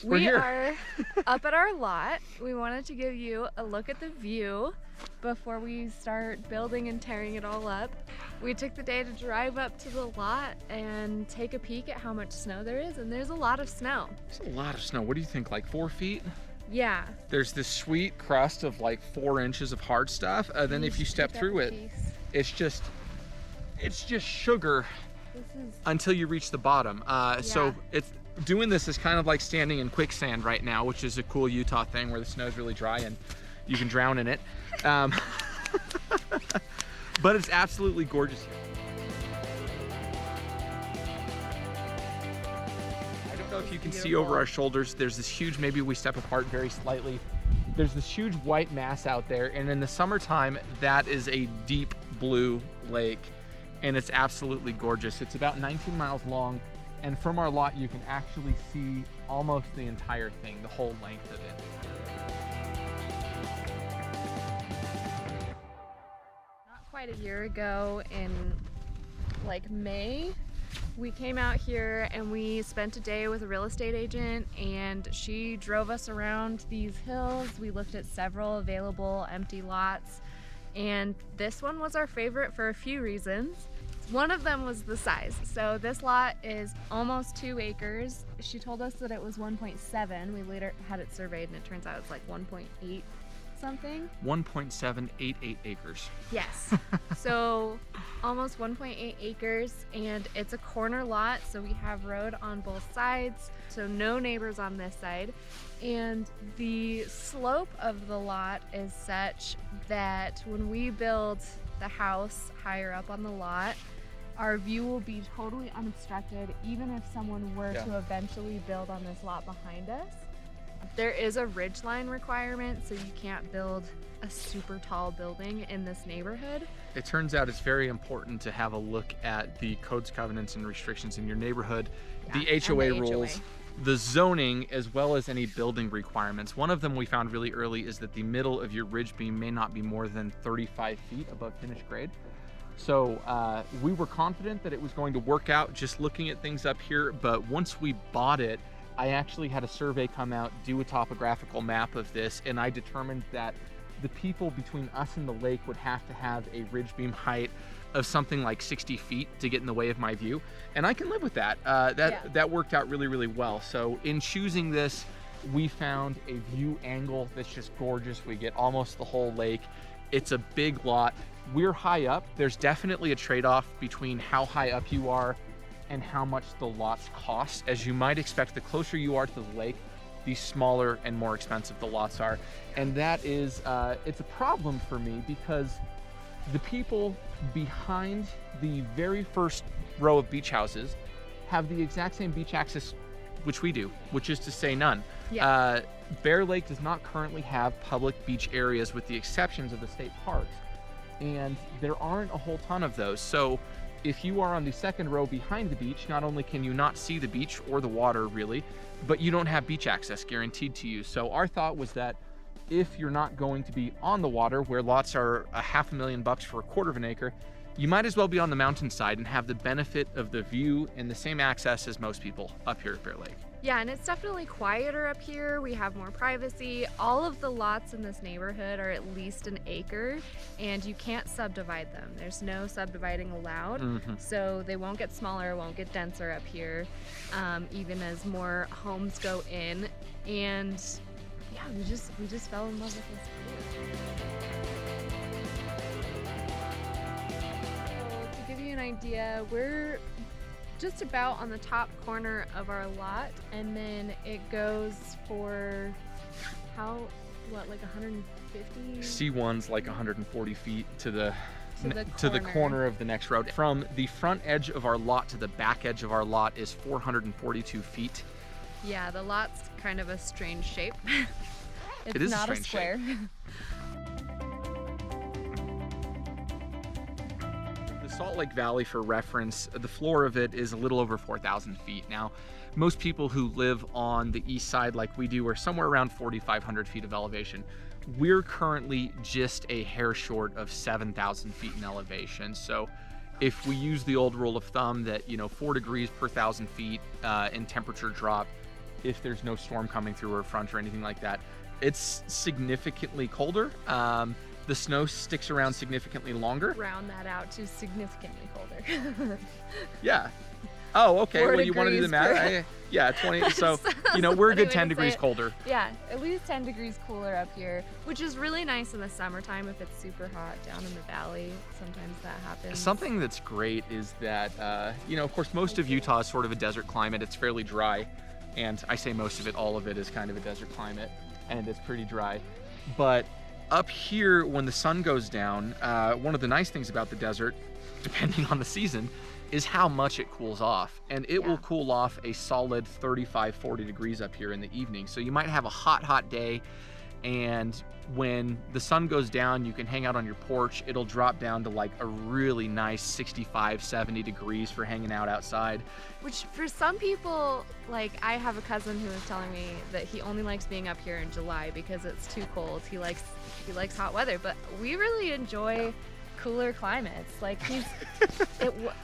We're We here. are up at our lot. We wanted to give you a look at the view before we start building and tearing it all up. We took the day to drive up to the lot and take a peek at how much snow there is, and there's a lot of snow. There's a lot of snow. What do you think, like 4 feet? Yeah. There's this sweet crust of like 4 inches of hard stuff. Then if you step through it, it's just sugar until you reach the bottom. So it's doing this is kind of like standing in quicksand right now, which is a cool Utah thing where the snow's really dry and you can drown in it. But it's absolutely gorgeous here. I don't know if you can see over our shoulders, there's this huge, maybe we step apart very slightly. There's this huge white mass out there, and in the summertime, that is a deep blue lake, and it's absolutely gorgeous. It's about 19 miles long, and from our lot, you can actually see almost the entire thing, the whole length of it. Not quite a year ago, in like May, we came out here and we spent a day with a real estate agent, and she drove us around these hills. We looked at several available empty lots, and this one was our favorite for a few reasons. One of them was the size. So this lot is almost 2 acres. She told us that it was 1.7. We later had it surveyed and it turns out it's like 1.8 something. 1.788 acres. Yes. So almost 1.8 acres, and it's a corner lot, so we have road on both sides, so no neighbors on this side. And the slope of the lot is such that when we build the house higher up on the lot, our view will be totally unobstructed, even if someone were to eventually build on this lot behind us. There is a ridgeline requirement, so you can't build a super tall building in this neighborhood. It turns out it's very important to have a look at the codes, covenants, and restrictions in your neighborhood, the HOA rules, the zoning, as well as any building requirements. One of them we found really early is that the middle of your ridge beam may not be more than 35 feet above finished grade. So we were confident that it was going to work out just looking at things up here, but once we bought it, I actually had a survey come out, do a topographical map of this, and I determined that the people between us and the lake would have to have a ridge beam height of something like 60 feet to get in the way of my view. And I can live with that. That worked out really, really well. So in choosing this, we found a view angle that's just gorgeous. We get almost the whole lake. It's a big lot. We're high up. There's definitely a trade-off between how high up you are and how much the lots cost. As you might expect, the closer you are to the lake, the smaller and more expensive the lots are. And that is, it's a problem for me because the people behind the very first row of beach houses have the exact same beach access which we do, which is to say none. Yeah. Bear Lake does not currently have public beach areas with the exceptions of the state parks. And there aren't a whole ton of those. So if you are on the second row behind the beach, not only can you not see the beach or the water really, but you don't have beach access guaranteed to you. So our thought was that if you're not going to be on the water where lots are $500,000 for a quarter of an acre, you might as well be on the mountainside and have the benefit of the view and the same access as most people up here at Bear Lake. Yeah, and it's definitely quieter up here. We have more privacy. All of the lots in this neighborhood are at least an acre, and you can't subdivide them. There's no subdividing allowed, so they won't get smaller, won't get denser up here, even as more homes go in. And yeah, we just fell in love with this place. So to give you an idea, we're just about on the top corner of our lot, and then it goes for like 150? C1's like 140 feet to the corner of the next road. From the front edge of our lot to the back edge of our lot is 442 feet. Yeah, the lot's kind of a strange shape. It is not a a strange square. The Salt Lake Valley, for reference, the floor of it is a little over 4,000 feet. Now, most people who live on the east side like we do are somewhere around 4,500 feet of elevation. We're currently just a hair short of 7,000 feet in elevation. So if we use the old rule of thumb that, 4 degrees per 1,000 feet in temperature drop if there's no storm coming through or front or anything like that. It's significantly colder. The snow sticks around significantly longer. Round that out to significantly colder. Yeah. Oh, okay. 4 Well, you want to do the math? Yeah, 20. So, you know, we're a good 10 degrees colder. Yeah, at least 10 degrees cooler up here, which is really nice in the summertime if it's super hot down in the valley. Sometimes that happens. Something that's great is that, you know, of course, most of Utah is sort of a desert climate. It's fairly dry. And I say most of it, all of it is kind of a desert climate. And it's pretty dry. But up here, when the sun goes down, one of the nice things about the desert, depending on the season, is how much it cools off. And it will cool off a solid 35, 40 degrees up here in the evening. So you might have a hot day, and when the sun goes down, you can hang out on your porch. It'll drop down to like a really nice 65, 70 degrees for hanging out outside. Which for some people, like I have a cousin who was telling me that he only likes being up here in July because it's too cold. He likes hot weather, but we really enjoy cooler climates. Like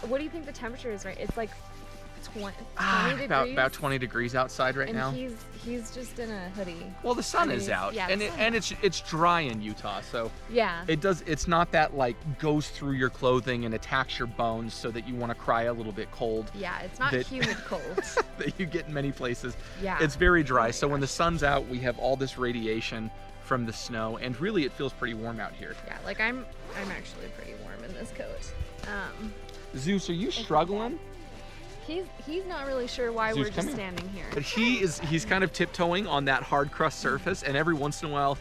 what do you think the temperature is right? It's like 20 degrees. About 20 degrees outside right now. And he's just in a hoodie. Well, the sun is out, and it's dry in Utah, so yeah. It's not that like goes through your clothing and attacks your bones so that you want to cry a little bit cold. Yeah, it's not humid cold that you get in many places. Yeah, it's very dry. So when the sun's out, we have all this radiation from the snow, and really it feels pretty warm out here. Yeah, like I'm actually pretty warm in this coat. Zeus, are you struggling? He's not really sure why Zeus, we're just standing here. But he's kind of tiptoeing on that hard crust surface, and every once in a while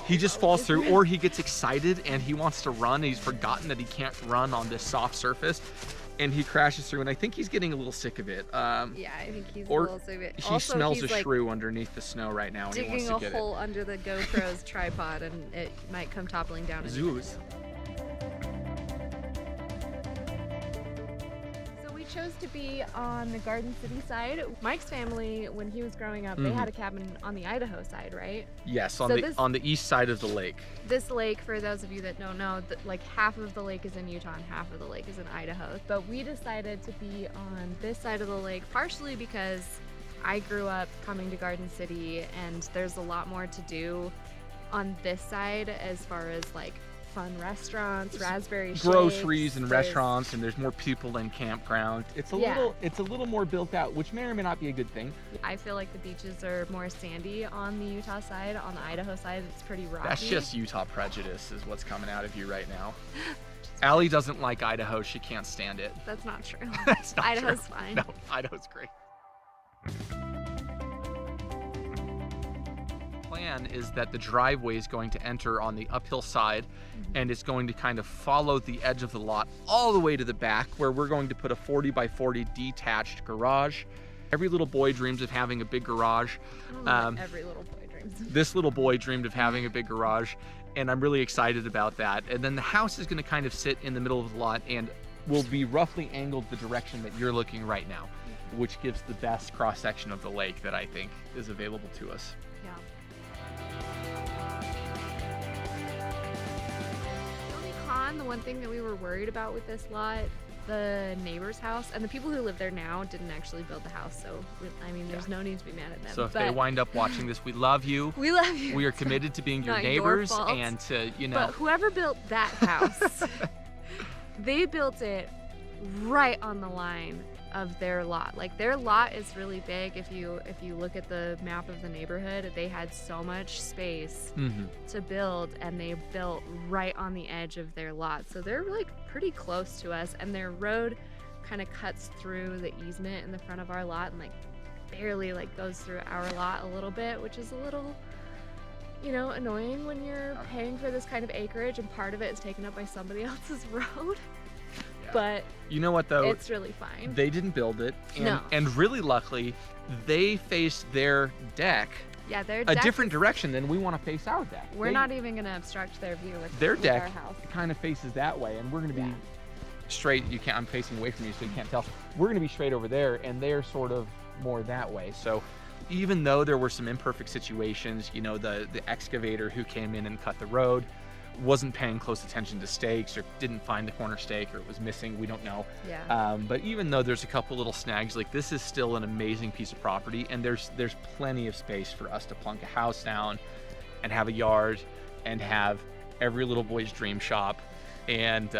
he just falls through, or he gets excited and he wants to run. He's forgotten that he can't run on this soft surface, and he crashes through. And I think he's getting a little sick of it. Yeah, I think he's a little sick of it. He smells a shrew underneath the snow right now, and he wants to get it. Digging a hole under the GoPro's tripod, and it might come toppling down. Zeus. Chose to be on the Garden City side. Mike's family, when he was growing up, they had a cabin on the Idaho side, right? Yes, on the east side of the lake. This lake, for those of you that don't know, like half of the lake is in Utah and half of the lake is in Idaho. But we decided to be on this side of the lake, partially because I grew up coming to Garden City, and there's a lot more to do on this side as far as like fun restaurants, raspberry groceries shakes, and restaurants, and there's more people than campground. It's a little more built out, which may or may not be a good thing. I feel like the beaches are more sandy on the Utah side. On the Idaho side, it's pretty rocky. That's just Utah prejudice is what's coming out of you right now. Allie doesn't like Idaho. She can't stand it. That's not true. That's not Idaho's true. fine. No, Idaho's great. Plan is that the driveway is going to enter on the uphill side, and it's going to kind of follow the edge of the lot all the way to the back, where we're going to put a 40 by 40 detached garage. Every little boy dreams of having a big garage. I don't know what every little boy dreams of. This little boy dreamed of having a big garage, and I'm really excited about that. And then the house is going to kind of sit in the middle of the lot and will be roughly angled the direction that you're looking right now, which gives the best cross section of the lake that I think is available to us. Yeah. The one thing that we were worried about with this lot, the neighbor's house, and the people who live there now didn't actually build the house, so I mean there's no need to be mad at them. So if they wind up watching this, we love you. We love you. We are committed to being your neighbors, and to, you know. But whoever built that house, they built it right on the line of their lot. Like their lot is really big. If you look at the map of the neighborhood, they had so much space to build, and they built right on the edge of their lot. So they're like pretty close to us, and their road kind of cuts through the easement in the front of our lot and like barely like goes through our lot a little bit, which is a little, you know, annoying when you're paying for this kind of acreage and part of it is taken up by somebody else's road. But you know what though? It's really fine. They didn't build it, and really luckily, they faced their deck a different direction than we want to face our deck. We're not even going to obstruct their view with their deck. Our house kind of faces that way, and we're going to be straight. I'm facing away from you, so you can't tell. We're going to be straight over there, and they're sort of more that way. So even though there were some imperfect situations, you know, the excavator who came in and cut the road, wasn't paying close attention to stakes or didn't find the corner stake or it was missing. We don't know. Yeah. But even though there's a couple little snags, like this is still an amazing piece of property, and there's plenty of space for us to plunk a house down and have a yard and have every little boy's dream shop, and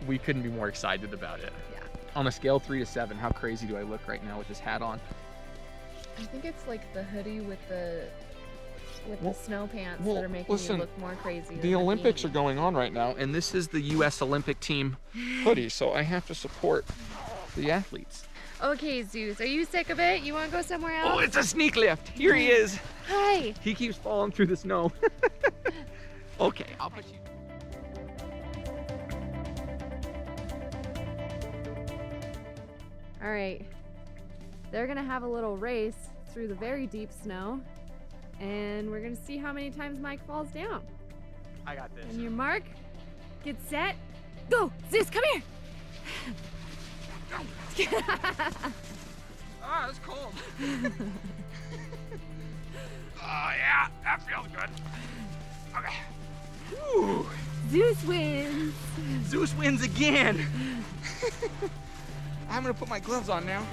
we couldn't be more excited about it. Yeah. On a scale 3 to 7, how crazy do I look right now with this hat on? I think it's like the hoodie with the snow pants well, that are making listen, you look more crazy. The Olympics are going on right now, and this is the U.S. Olympic team hoodie, so I have to support the athletes. Okay, Zeus, are you sick of it? You want to go somewhere else? Oh, it's a sneak lift. Here he is. Hi. He keeps falling through the snow. Okay, I'll put you. All right. They're going to have a little race through the very deep snow, and we're going to see how many times Mike falls down. I got this. And your mark, get set, go! Zeus, come here! Ah, it's cold. Oh yeah, that feels good. Okay. Woo. Zeus wins! Zeus wins again. I'm gonna put my gloves on now.